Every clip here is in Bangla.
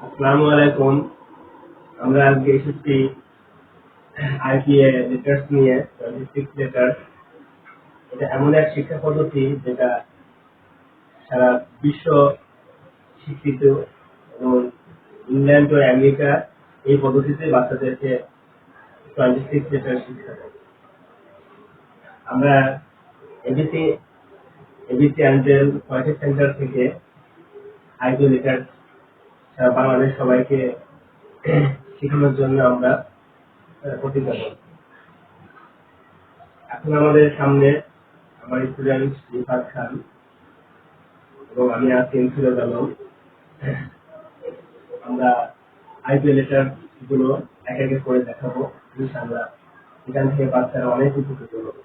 আসসালামু আলাইকুম। আমরা আজকে এসেছি আইপিএ লেটার্স নিয়ে 26 লেটার্স। এটা এমন এক শিক্ষা পদ্ধতি যেটা সারা বিশ্ব স্বীকৃত এবং ইংল্যান্ড ও আমেরিকা এই পদ্ধতিতে বাচ্চাদেরকে 26 লেটার শিক্ষা দেয়। আমরা এবিসি অ্যাঞ্জেল পয়েটিক সেন্টার থেকে আইপিএ লেটার সারা বাংলাদেশ সবাইকে শেখানোর জন্য আমরা প্রতিজ্ঞা করি। এখন আমাদের সামনে আমার স্টুডেন্ট রিফাত খান এবং আমি আছি ফিরোজ আলম। আমরা আইপিএ লেটার গুলো এক এক করে দেখাবো ইনশাআল্লাহ। এখান থেকে বাচ্চারা অনেক উপকৃত হবে।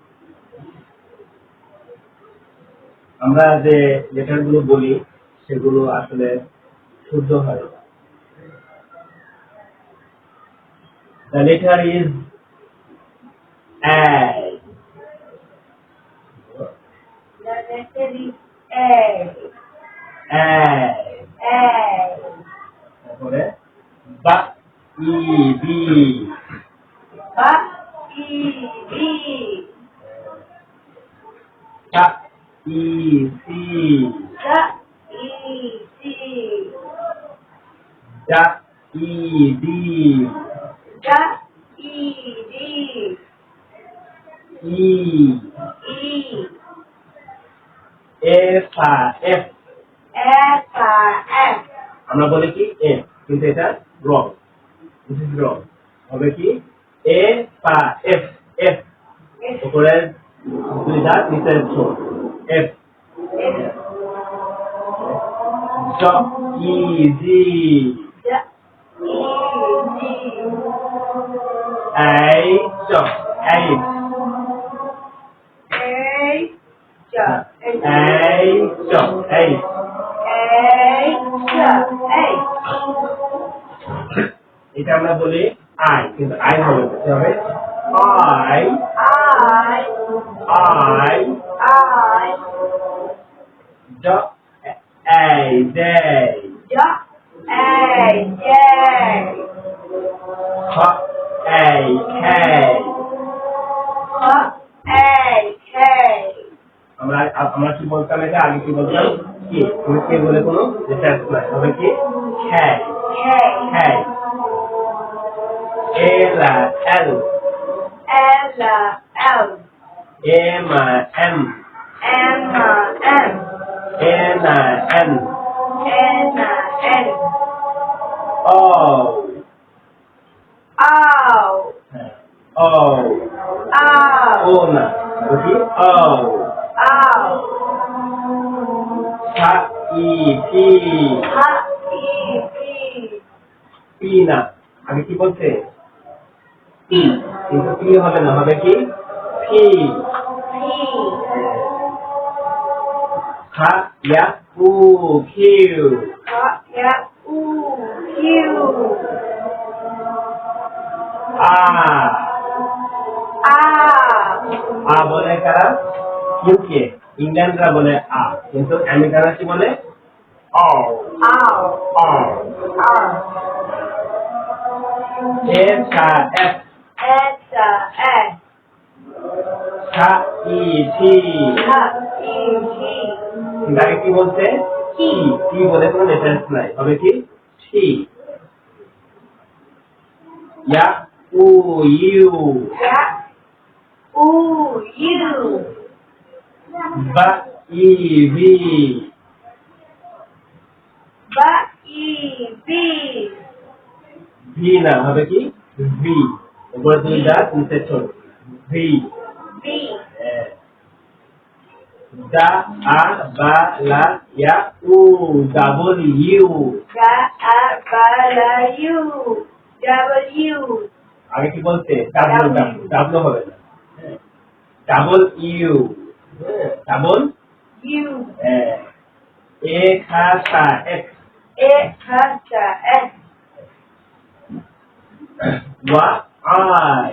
আমরা যে লেটার গুলো বলি সেগুলো আসলে শুদ্ধ হয়। The letter is A. The letter is A. A. A. তারপরে বা E B Ba. E. B. তা E C Da. E. C. দা E D Da. E. D. E E. F F F. F. আমরা বলি কি এ, কিন্তু এটা রং। রং হবে কি এ পা এফ এফ উপরে দুই দাঁত নিচে ছোট এফ। জ ই জি Da. E. G. H H H. Ja. H. H H এটা আমরা বলি আই, কিন্তু আই হবে কি হবে আই আই জ এই জে খ এই খে আমরা কি বলতাম, এটা আগে কি বলতাম কি, তুমি কে বলে কোনো ডিফারেন্স নাই, হবে কি খে খে এলা L M M N N O O O না বুঝি ও সা ই পি পি না, আগে কি বলছে পি, কিন্তু পি হবে না, হবে কি পি। খা ইয়া উ কিউ আ বলে কারা, ইউকে ইংল্যান্ডরা বলে আ, কিন্তু আমেরিকানরা কি বলে অ অ। এফ এফ খা ই টি, আগে কি বলছে কি, কি বলে কোনো ডিফারেন্স নাই, হবে কি টি। ইয়া উ ইউ বা ই ভি ভি না, হবে কি ভি, উপরে দুই দাঁত নিচে ছোট ভি। দা আ বা লা ইয়া উ ডাবল ইউ, আগে কি বলতে ডাবল ডাবল হবে না, ডাবল ইউ ডাবল এ খা সা এক্স ওয়া আই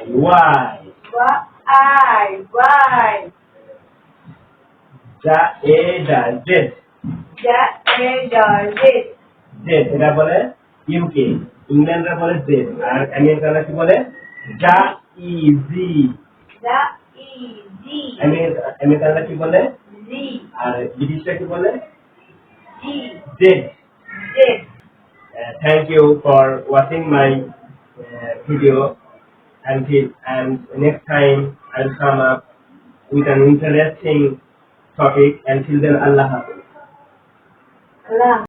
ওয়াই যা এ ডা জেড জেড, এটা বলে ইউকে, ইংল্যান্ডরা বলে জেড, আর আমেরিকানরা কি বলে যা ইজি। The easy. আমেরিকানরা কি বলে, Z. আর ব্রিটিশরা কি বলে G. Z. Z. Thank you for watching my video. And next time I'll come up with an interesting topic. Until then, Allah Hafiz. Allah.